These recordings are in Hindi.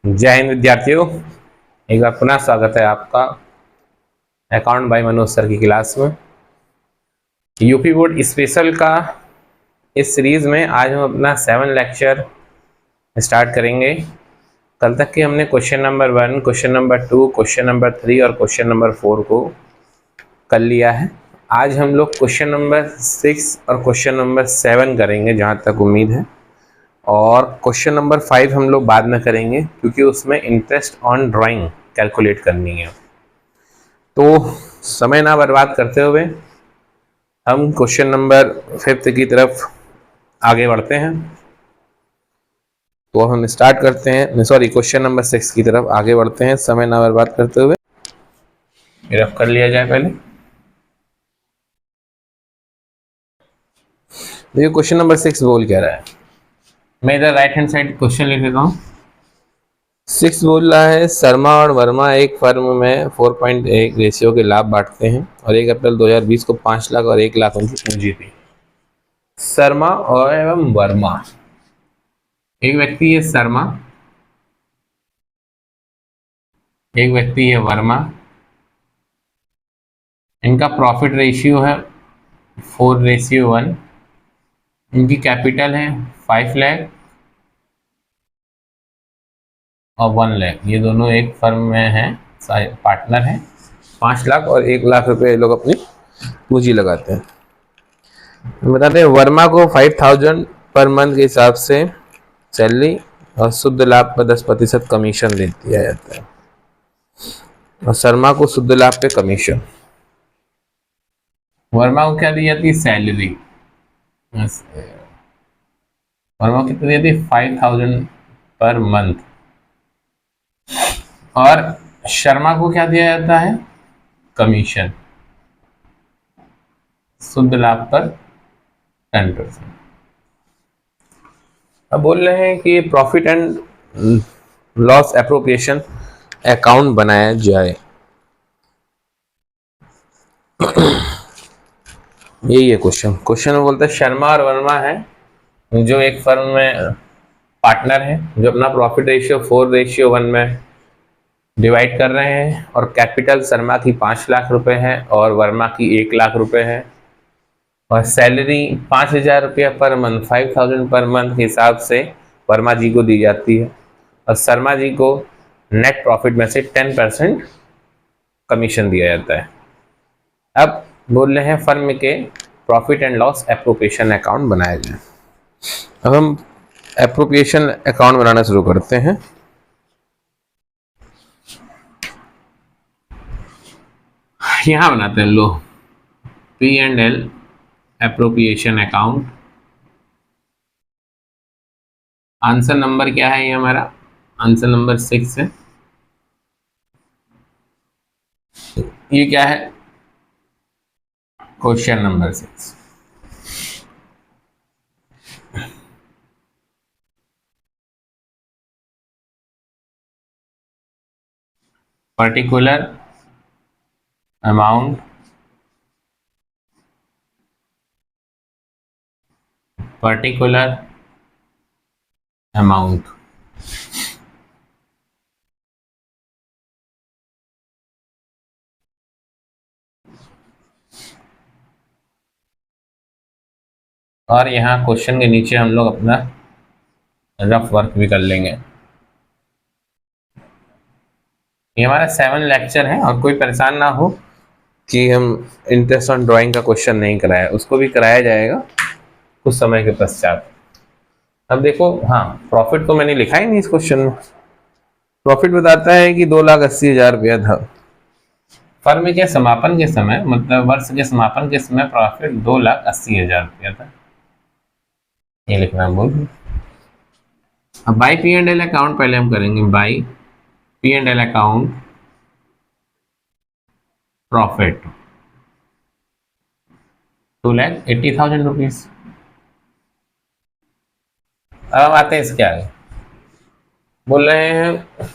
जय हिंद विद्यार्थियों, एक बार पुनः स्वागत है आपका अकाउंट बाय मनोज सर की क्लास में। यूपी बोर्ड स्पेशल का इस सीरीज में आज हम अपना 7 लेक्चर स्टार्ट करेंगे। कल तक के हमने question number 1, question number 2, question number 3 और क्वेश्चन नंबर 4 को कर लिया है। आज हम लोग क्वेश्चन नंबर 6 और क्वेश्चन नंबर 7 करेंगे जहाँ तक उम्मीद है, और क्वेश्चन नंबर 5 हम लोग बाद में करेंगे क्योंकि उसमें इंटरेस्ट ऑन ड्राइंग कैलकुलेट करनी है। तो समय ना बर्बाद करते हुए हम क्वेश्चन नंबर 5 की तरफ आगे बढ़ते हैं। तो हम स्टार्ट करते हैं, सॉरी क्वेश्चन नंबर 6 की तरफ आगे बढ़ते हैं समय ना बर्बाद करते हुए। रफ कर लिया जाए पहले। देखिए क्वेश्चन नंबर 6 बोल क्या रहा है। मैं इधर राइट हैंड साइड क्वेश्चन लिख देता हूँ। 6 बोल रहा है शर्मा और वर्मा एक फर्म में 4.1 रेशियो के लाभ बांटते हैं और 1 अप्रैल 2020 को 5 लाख और 1 लाख उनकी पूंजी थी। शर्मा और एवं वर्मा, एक व्यक्ति है शर्मा, एक व्यक्ति है वर्मा। इनका प्रॉफिट रेशियो है 4:1। इनकी कैपिटल है 5 लाख और 1 लाख। ये दोनों एक फर्म में हैं, पार्टनर हैं। 5 लाख और 1 लाख रुपए ये लोग अपनी पूंजी लगाते हैं। बताते हैं वर्मा को 5,000 पर मंथ के हिसाब से सैलरी और शुद्ध लाभ पर 10% कमीशन दे दिया जाता है, और शर्मा को शुद्ध लाभ पे कमीशन। वर्मा को क्या दी जाती है? सैलरी। वर्मा को कितनी दी जाती है? 5,000 पर मंथ। और शर्मा को क्या दिया जाता है? कमीशन, शुद्ध लाभ पर 10%। अब बोल रहे हैं कि profit and loss appropriation account बनाया जाए। यही है क्वेश्चन में बोलते हैं शर्मा और वर्मा है जो एक फर्म में पार्टनर है, जो अपना प्रॉफिट रेशियो 4:1 में डिवाइड कर रहे हैं, और कैपिटल शर्मा की 5 लाख रुपए है और वर्मा की 1 लाख रुपए है, और सैलरी 5,000 रुपया पर मंथ, 5,000 पर मंथ के हिसाब से वर्मा जी को दी जाती है, और शर्मा जी को नेट प्रॉफिट में से 10% कमीशन दिया जाता है। अब बोल रहे हैं फर्म के profit and loss appropriation account बनाया जाए। अब हम एप्रोप्रिएशन अकाउंट बनाना शुरू करते हैं। यहां बनाते हैं लो P&L appropriation account. Answer number क्या है? ये हमारा आंसर नंबर 6 है। ये क्या है? Question number 6। Particular amount, particular amount. और यहाँ क्वेश्चन के नीचे हम लोग अपना रफ वर्क भी कर लेंगे। ये हमारा 7 लेक्चर है, और कोई परेशान ना हो कि हम इंटरेस्ट ऑन ड्राइंग का क्वेश्चन नहीं कराया, उसको भी कराया जाएगा कुछ समय के पश्चात। अब देखो, हाँ प्रॉफिट तो मैंने लिखा ही नहीं इस क्वेश्चन में। प्रॉफिट बताता है कि 2,80,000 रुपया था फर्म के समापन के समय, मतलब वर्ष के समापन के समय प्रॉफिट 2,80,000 रुपया था। ये लिखना बोल। अब बाई P&L अकाउंट पहले हम करेंगे। By P&L account profit 2,80,000 rupees. अब हम आते हैं इसके आगे। बोल रहे हैं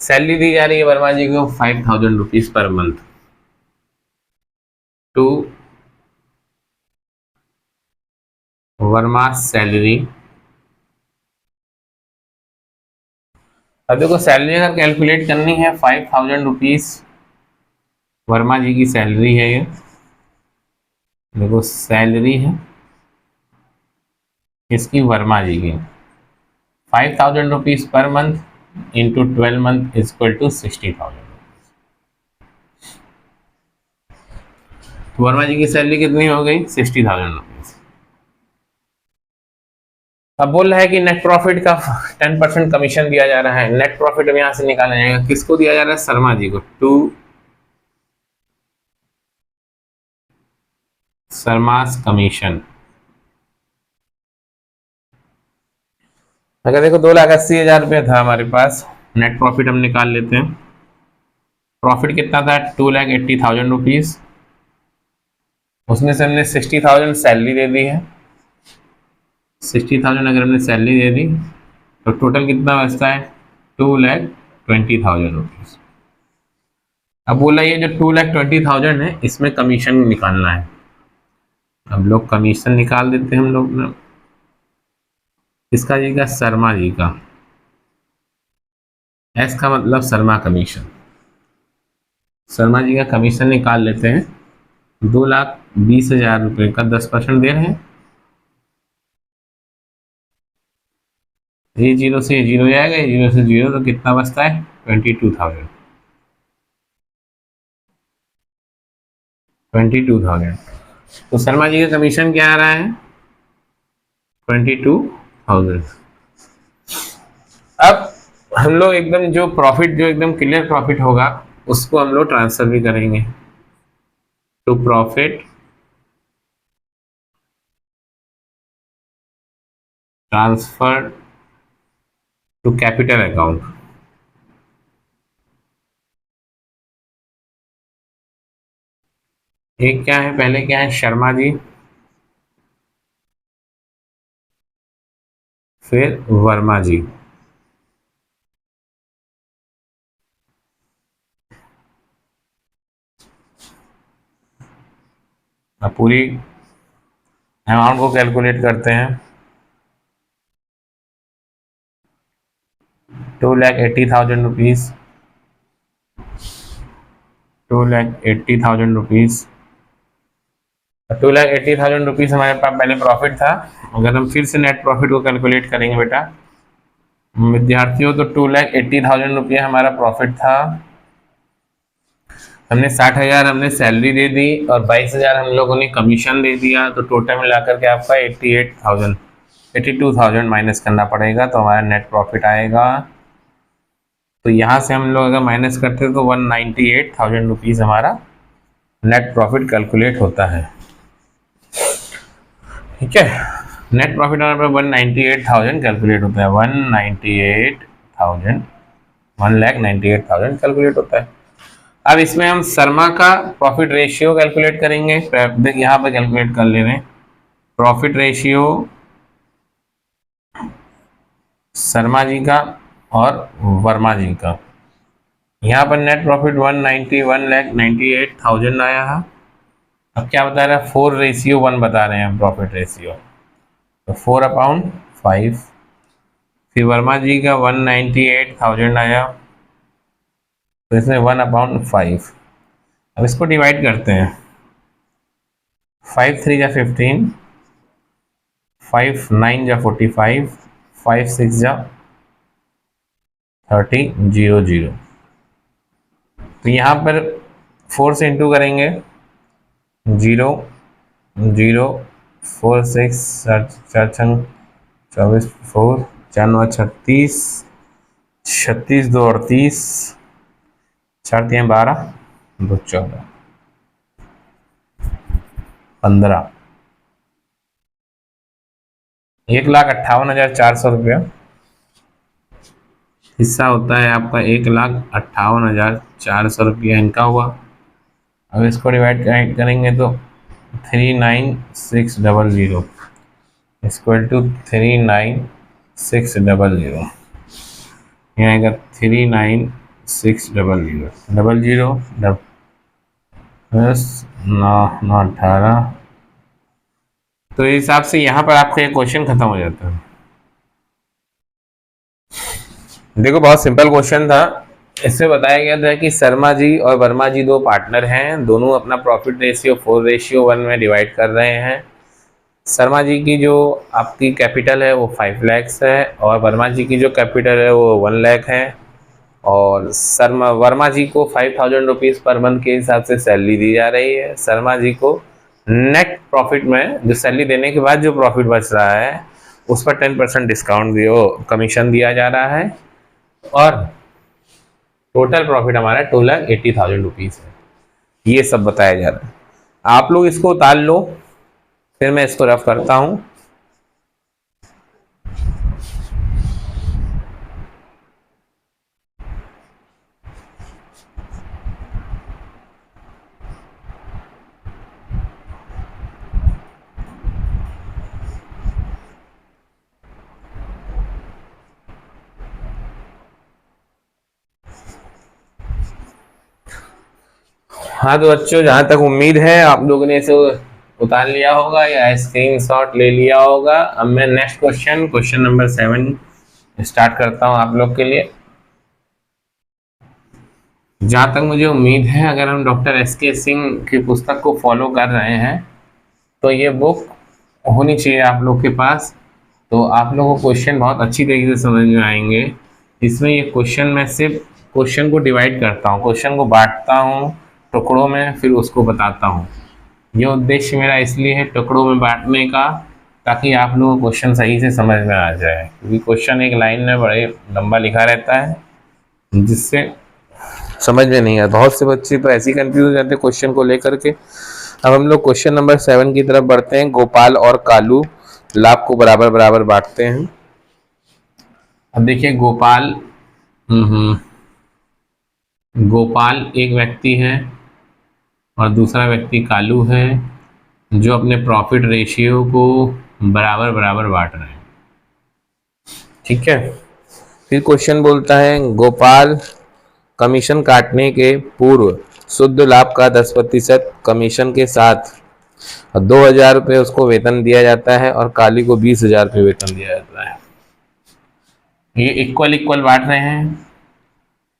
सैलरी दी जा रही है वर्मा जी को 5,000 रुपीज पर मंथ टू वर्मा सैलरी अब देखो सैलरी अगर कैलकुलेट करनी है 5000 रुपीज वर्मा जी की सैलरी है ये। देखो सैलरी है इसकी वर्मा जी की 5000 रुपीज पर month into 12 month is equal to 60,000। तो वर्मा जी की सैलरी कितनी हो गई 60,000 रुपीज। अब बोल रहा है कि नेट प्रॉफिट का 10% कमीशन दिया जा रहा है। नेट प्रॉफिट अब यहां से निकाला जाएगा, किसको दिया जा रहा है शर्मा जी को, टू शर्मास कमीशन। अगर देखो 2,80,000 रुपया था हमारे पास, नेट प्रॉफिट हम निकाल लेते हैं। प्रॉफिट कितना था 2,80,000 रुपीज, उसमें से हमने 60,000 सैलरी दे दी है। 60,000 अगर हमने सैलरी दे दी तो टोटल कितना बचता है 2,20,000 रुपीज। अब बोला ये जो 2,20,000 है इसमें कमीशन निकालना है। अब लोग कमीशन निकाल देते हैं हम लोग ना, किसका जी का शर्मा जी का। एस का मतलब शर्मा कमीशन, शर्मा जी का कमीशन निकाल लेते हैं। 2,20,000 रुपये का 10% दे रहे हैं। ये जीरो से जीरो जाएगा, ये जीरो से जीरो, तो कितना बचता है 22,000। 22,000। तो शर्मा जी का कमीशन क्या आ रहा है 22,000। अब हम लोग एकदम जो प्रॉफिट, जो एकदम क्लियर प्रॉफिट होगा उसको हम लोग ट्रांसफर भी करेंगे to profit transfer to capital account. एक क्या है, पहले क्या है शर्मा जी, फिर वर्मा जी। अब पूरी अमाउंट को कैलकुलेट करते हैं। 2,80,000 रुपीज, 2,80,000 रुपीज, 2,80,000 रुपीज हमारे पास पहले प्रॉफिट था। अगर हम फिर से नेट प्रॉफिट को कैलकुलेट करेंगे बेटा विद्यार्थियों, तो 2,80,000 रुपया हमारा प्रॉफिट था। हमने 60,000 हमने सैलरी दे दी और 22,000 हम लोगों ने कमीशन दे दिया, तो टोटल मिलाकर के आपका 88,000 82,000 माइनस करना पड़ेगा, तो हमारा नेट प्रॉफिट आएगा। तो यहाँ से हम लोग अगर माइनस करते हैं तो 198,000 रुपीज़ हमारा नेट प्रॉफिट कैलकुलेट होता है। ठीक है, नेट प्रॉफिट हमारे पास 198,000 कैलकुलेट होता है। 198,000 1,98,000 कैलकुलेट होता है। अब इसमें हम शर्मा का प्रॉफिट रेशियो कैलकुलेट करेंगे। यहाँ पर कैलकुलेट कर ले रहे हैं प्रॉफिट रेशियो शर्मा जी का और वर्मा जी का। यहाँ पर नेट प्रॉफिट 1,98,000 आया है। अब क्या बता रहा है 4:1 बता रहे हैं प्रॉफिट रेशियो, तो 4/5। फिर वर्मा जी का 198,000 आया, तो इसमें 1/5। अब इसको डिवाइड करते हैं। 5 3 जा 15, 5 9 जा 45, 5 6 जा 30 0 0। तो यहाँ पर 4 से इंटू करेंगे 0 0 4 6 4 छंग 24 4 4 9 36 36 2 38 4 3 12 2 14 15 1,58,400 हिस्सा होता है आपका 1,58,400 रुपया इनका हुआ। अब इसको डिवाइड करेंगे तो 39600 इक्वल टू 39600 यहाँ आएगा 39600 9 18। तो इस हिसाब से यहाँ पर आपका एक क्वेश्चन खत्म हो जाता है। देखो बहुत सिंपल क्वेश्चन था। इसमें बताया गया था कि शर्मा जी और वर्मा जी दो पार्टनर हैं, दोनों अपना प्रॉफिट रेशियो 4:1 में डिवाइड कर रहे हैं। शर्मा जी की जो आपकी कैपिटल है वो 5 लैक्स है और वर्मा जी की जो कैपिटल है वो 1 लाख है। और शर्मा वर्मा जी को 5,000 रुपीज़ पर मंथ के हिसाब से सैलरी दी जा रही है। शर्मा जी को नेट प्रॉफिट में जो सैलरी देने के बाद जो प्रॉफिट बच रहा है उस पर 10% डिस्काउंट कमीशन दिया जा रहा है और टोटल प्रॉफिट हमारा 2,80,000 रुपीज़ है। ये सब बताया जा रहा है। आप लोग इसको उतार लो, फिर मैं इसको रफ करता हूँ। हाँ तो बच्चों, जहाँ तक उम्मीद है आप लोगों ने इसे उतार लिया होगा या स्क्रीनशॉट ले लिया होगा। अब मैं नेक्स्ट क्वेश्चन नंबर 7 स्टार्ट करता हूँ आप लोग के लिए। जहाँ तक मुझे उम्मीद है, अगर हम डॉक्टर एस के सिंह की पुस्तक को फॉलो कर रहे हैं तो ये बुक होनी चाहिए आप लोग के पास। तो आप लोगों को क्वेश्चन बहुत अच्छी तरीके से समझ में आएंगे। इसमें ये क्वेश्चन मैं सिर्फ क्वेश्चन को डिवाइड करता हूँ, क्वेश्चन को बांटता हूँ टुकड़ों में, फिर उसको बताता हूँ। ये उद्देश्य मेरा इसलिए है टुकड़ों में बांटने का, ताकि आप लोगों को क्वेश्चन सही से समझ में आ जाए, क्योंकि क्वेश्चन एक लाइन में बड़े लंबा लिखा रहता है जिससे समझ में नहीं आता। बहुत से बच्चे तो ऐसे ही कंफ्यूज हो जाते हैं क्वेश्चन को लेकर के। अब हम लोग क्वेश्चन नंबर 7 की तरफ बढ़ते हैं। गोपाल और कालू लाभ को बराबर बराबर बांटते हैं। अब देखिए गोपाल एक व्यक्ति है और दूसरा व्यक्ति कालू है, जो अपने प्रॉफिट रेशियो को बराबर बराबर बांट रहे हैं। ठीक है। फिर क्वेश्चन बोलता है गोपाल कमीशन काटने के पूर्व शुद्ध लाभ का 10% कमीशन के साथ 2,000 रुपये उसको वेतन दिया जाता है और काली को 20,000 रुपये वेतन दिया जाता है। ये इक्वल इक्वल बांट रहे हैं।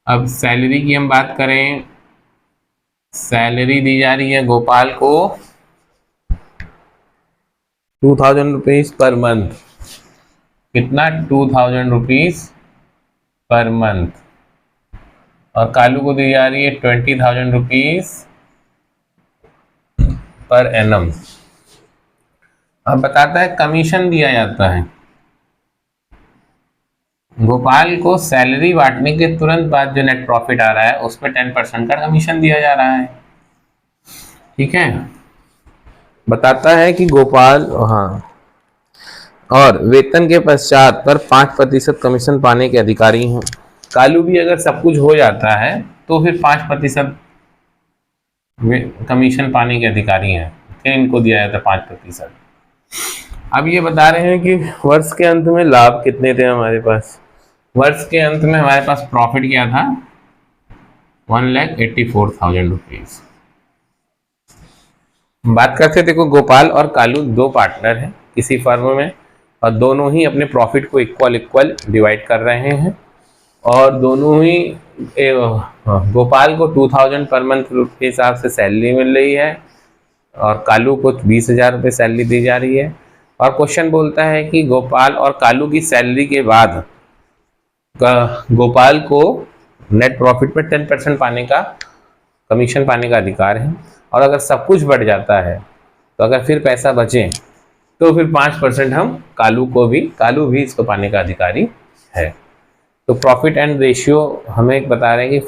अब सैलरी की हम बात करें, सैलरी दी जा रही है गोपाल को 2,000 रुपीज पर मंथ। कितना? 2,000 रुपीज पर मंथ। और कालू को दी जा रही है 20,000 रुपीज पर एनम। अब बताता है कमीशन दिया जाता है। गोपाल को सैलरी बांटने के तुरंत बाद जो नेट प्रॉफिट आ रहा है उस पर 10% का कमीशन दिया जा रहा है। ठीक है। बताता है कि गोपाल, हाँ, और वेतन के पश्चात पर 5% कमीशन पाने के अधिकारी हैं। कालू भी अगर सब कुछ हो जाता है तो फिर 5% कमीशन पाने के अधिकारी हैं, फिर इनको दिया जाता है 5%। अब ये बता रहे हैं कि वर्ष के अंत में लाभ कितने थे हमारे पास। वर्ष के अंत में हमारे पास प्रॉफिट क्या था? 1,84,000 रुपीज। बात करते हैं, देखो गोपाल और कालू दो पार्टनर हैं किसी फर्म में और दोनों ही अपने प्रॉफिट को इक्वल इक्वल डिवाइड कर रहे हैं और दोनों ही गोपाल को 2,000 पर मंथ के हिसाब से सैलरी मिल रही है और कालू को 20,000 रुपये सैलरी दी जा रही है। और क्वेश्चन बोलता है कि गोपाल और कालू की सैलरी के बाद गोपाल को नेट प्रॉफिट में 10% पाने का, कमीशन पाने का अधिकार है। और अगर सब कुछ बढ़ जाता है तो अगर फिर पैसा बचे तो फिर 5% हम कालू भी इसको पाने का अधिकारी है। तो प्रॉफिट एंड रेशियो हमें बता रहे हैं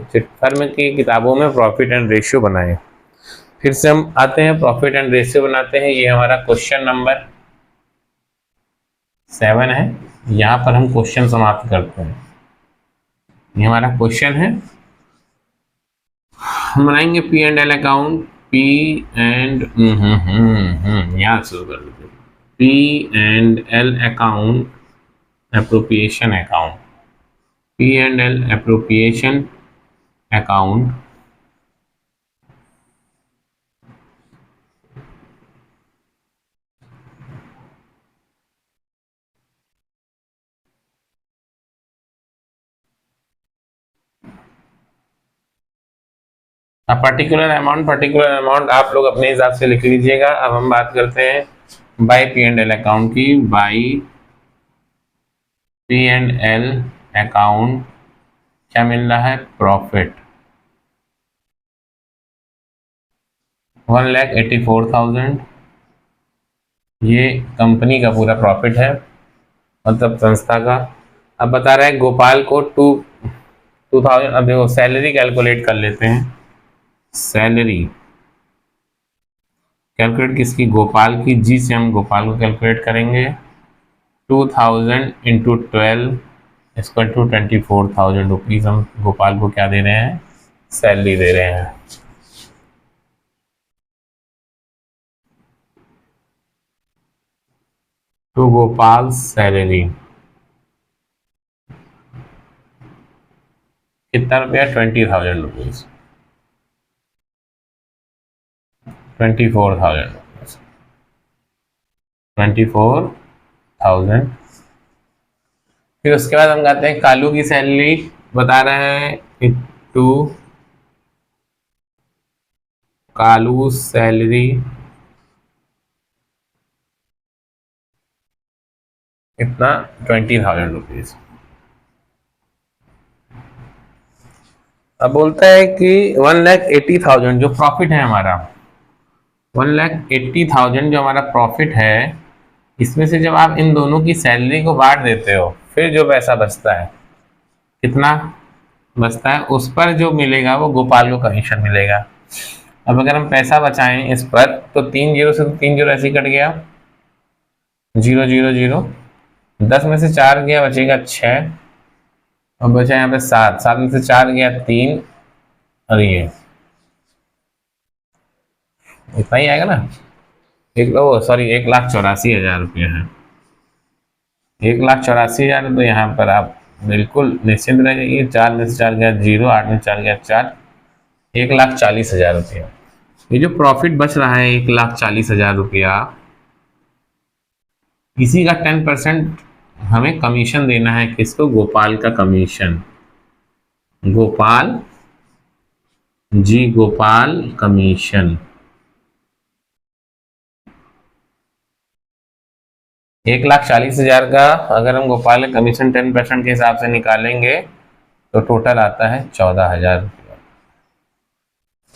कि फर्म की किताबों में प्रॉफिट एंड रेशियो बनाएं। फिर से हम आते हैं, प्रॉफिट एंड रेशियो बनाते हैं। ये हमारा क्वेश्चन नंबर 7 है। यहाँ पर हम क्वेश्चन समाप्त करते हैं। ये हमारा क्वेश्चन है। हम बनाएंगे P and L account. P and यहाँ शुरू कर देते हैं। P and L account, appropriation account. P and L appropriation account particular amount आप लोग अपने हिसाब से लिख लीजिएगा। अब हम बात करते हैं by P and L account की। By P and L account क्या मिल रहा है? प्रॉफिट 1,84,000। ये कंपनी का पूरा प्रॉफिट है, मतलब संस्था का। अब बता रहा है गोपाल को 2,000। अब देखो सैलरी कैलकुलेट कर लेते हैं। सैलरी कैलकुलेट किसकी? गोपाल की। जी से हम गोपाल को कैलकुलेट करेंगे। 2,000 इंटू 12 इसक्वल टू 24,000 रुपीज़ हम गोपाल को क्या दे रहे हैं? सैलरी दे रहे हैं। टू गोपाल सैलरी कितना रुपया? 20,000 रुपीज़। 24,000 रुपीज़। 24,000। फिर उसके बाद हम कहते हैं कालू की सैलरी बता रहे हैं। टू कालू सैलरी कितना? 20,000 रुपीज़। अब बोलता है कि 1,80,000 जो प्रॉफिट है हमारा, 1,80,000 जो हमारा प्रॉफिट है, इसमें से जब आप इन दोनों की सैलरी को बांट देते हो, फिर जो पैसा बचता है, कितना बचता है, उस पर जो मिलेगा वो गोपाल को कमीशन मिलेगा। अब अगर हम पैसा बचाएं इस पर, तो 3 जीरो से 3 जीरो ऐसे ही कट गया, 0 0 0। 10 में से 4 गया, बचेगा 6, और बचा यहाँ पे 7। 7 में से 4 गया 3, और ये इतना ही आएगा ना। सॉरी 1,84,000 रुपये है। 1,84,000। तो यहाँ पर आप बिल्कुल निश्चिंत रह जाइए। 4 में से 4 गया 0, 8 में से 4 गया 4, 1,40,000 रुपया। ये जो प्रॉफिट बच रहा है 1,40,000 रुपया, इसी का 10% हमें कमीशन देना है। किसको? गोपाल का कमीशन। गोपाल जी, गोपाल कमीशन 1,40,000 का अगर हम गोपाल का कमीशन 10% के हिसाब से निकालेंगे तो टोटल आता है 14,000 रुपया।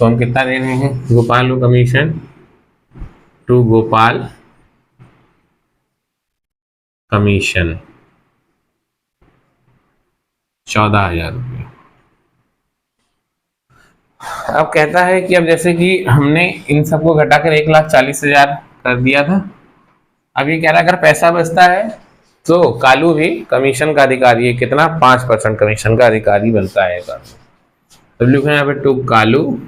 तो हम कितना दे रहे हैं गोपाल को कमीशन? टू गोपाल कमीशन 14,000 रुपये। अब कहता है कि अब जैसे कि हमने इन सबको घटाकर 1,40,000 कर दिया था, अब ये कह रहा है अगर पैसा बचता है तो कालू भी कमीशन का अधिकारी है। कितना? 5% कमीशन का अधिकारी बनता है कालू। तो लिखो यहाँ पे टू कालू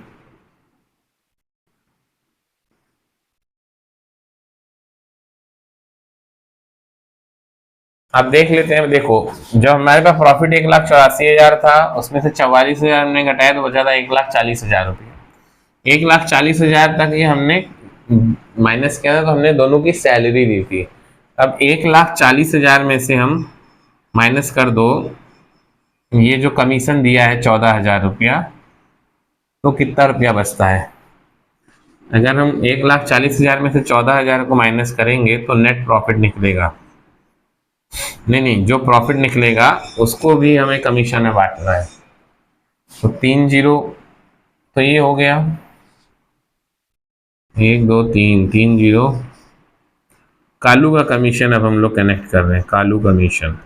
अब देख लेते हैं। देखो जब हमारे पास प्रॉफिट 1,84,000 था, उसमें से 44,000 हमने घटाया तो बचा था 1,40,000 रुपये। 1,40,000 तक ये हमने माइनस किया था, तो हमने दोनों की सैलरी दी थी। अब 1,40,000 में से हम माइनस कर दो ये जो कमीशन दिया है 14,000 रुपया, तो कितना रुपया बचता है? अगर हम 1,40,000 में से 14,000 को माइनस करेंगे तो नेट प्रॉफिट निकलेगा। नहीं, जो प्रॉफिट निकलेगा उसको भी हमें कमीशन में बांटना है। तो 3 जीरो, तो ये हो गया 1 2 3, 3 जीरो। कालू का कमीशन अब हम लोग कनेक्ट कर रहे हैं। कालू कमीशन,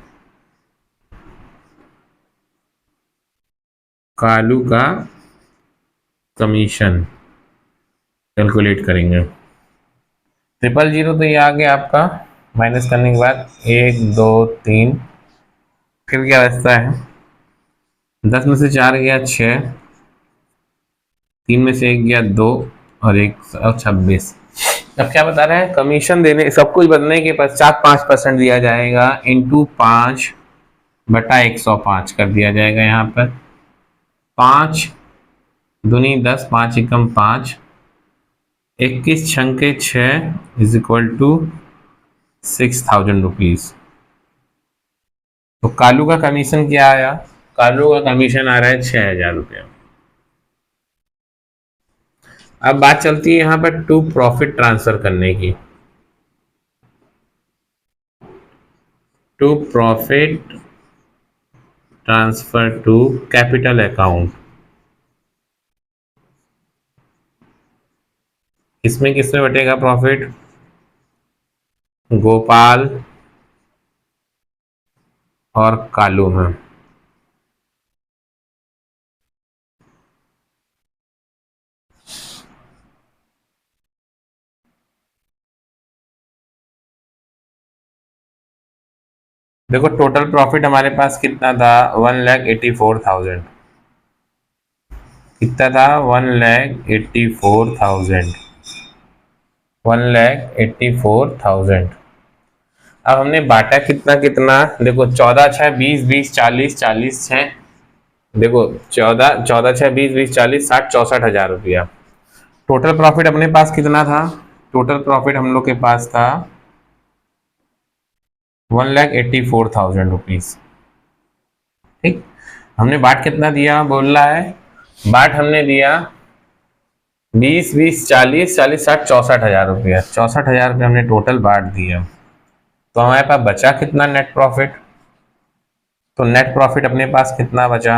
कालू का कमीशन कैलकुलेट करेंगे। 000 तो ये आ गया आपका, माइनस करने के बाद 1 2 3, फिर क्या बचता है? 10 में से 4 गया 6, 3 में से 1 गया 2, और 1 और 26। अब क्या बता रहा है? कमीशन देने सब कुछ बदलने के पश्चात 5% दिया जाएगा, इंटू 5/105 कर दिया जाएगा। यहाँ पर 5 दूनी 10, 5 एकम 5, 21 छंके 6 इज इक्वल टू 6,000 रुपीज। तो कालू का कमीशन क्या आया? कालू का कमीशन आ रहा है 6,000 रुपया। अब बात चलती है यहाँ पर टू प्रॉफिट ट्रांसफर करने की। To profit transfer to capital account. किसमें किसमें बटेगा प्रॉफिट? गोपाल और कालू में। देखो टोटल प्रॉफिट हमारे पास कितना था? 1,84,000। कितना था? 1,84,000। 1,84,000। अब हमने बांटा कितना कितना? देखो 14 6 20 20 40 40 6। देखो 14 14 6 20 20 40 60 64,000 रुपया। टोटल प्रॉफिट अपने पास कितना था? टोटल प्रॉफिट हम लोग के पास था 1,84,000 रुपीज। ठीक। हमने बाट कितना दिया बोल रहा है? बाट हमने दिया 20 20 40 40 60 64,000 रुपया। 64,000 रुपया हमने टोटल बाट दिया। तो हमारे पास बचा कितना नेट प्रॉफिट? तो नेट प्रॉफिट अपने पास कितना बचा?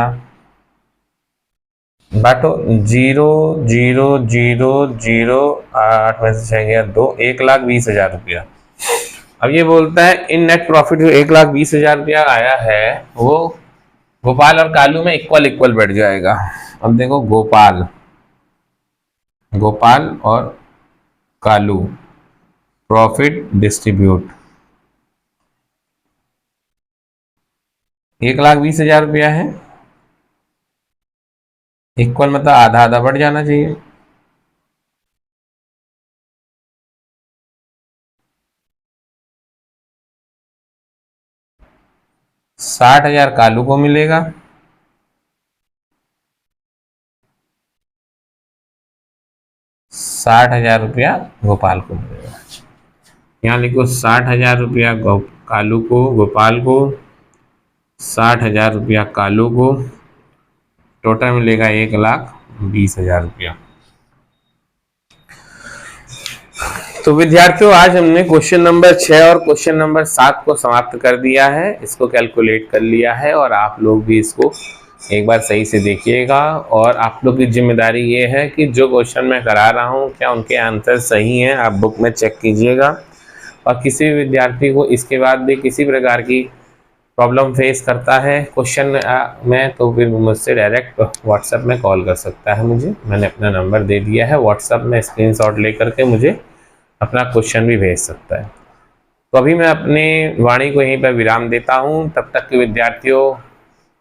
बाटो 0 0 0 0 8 में से 6 गया 2, 1,20,000 रुपया। अब ये बोलता है इन नेट प्रॉफिट जो 1,20,000 रुपया आया है वो गोपाल और कालू में इक्वल इक्वल बैठ जाएगा। अब देखो गोपाल गोपाल और कालू प्रॉफिट डिस्ट्रीब्यूट 1,20,000 रुपया है। इक्वल मतलब आधा आधा बढ़ जाना चाहिए। साठ हजार कालू को मिलेगा, 60,000 रुपया गोपाल को मिलेगा। यहाँ लिखो 60,000 रुपया कालू को, गोपाल को 60,000 रुपया कालू को, टोटल मिलेगा 1,20,000 रुपया। तो विद्यार्थियों आज हमने क्वेश्चन नंबर 6 और क्वेश्चन नंबर 7 को समाप्त कर दिया है, इसको कैलकुलेट कर लिया है और आप लोग भी इसको एक बार सही से देखिएगा। और आप लोग की जिम्मेदारी ये है कि जो क्वेश्चन मैं करा रहा हूँ क्या उनके आंसर सही हैं, आप बुक में चेक कीजिएगा। और किसी भी विद्यार्थी को इसके बाद भी किसी प्रकार की प्रॉब्लम फेस करता है क्वेश्चन में तो फिर मुझसे डायरेक्ट व्हाट्सएप में कॉल कर सकता है। मैंने अपना नंबर दे दिया है, व्हाट्सएप में स्क्रीनशॉट लेकर के मुझे अपना क्वेश्चन भी भेज सकता है। तो अभी मैं अपनी वाणी को यहीं पर विराम देता हूँ। तब तक के विद्यार्थियों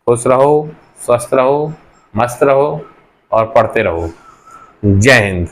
खुश रहो, स्वस्थ रहो, मस्त रहो और पढ़ते रहो। जय हिंद।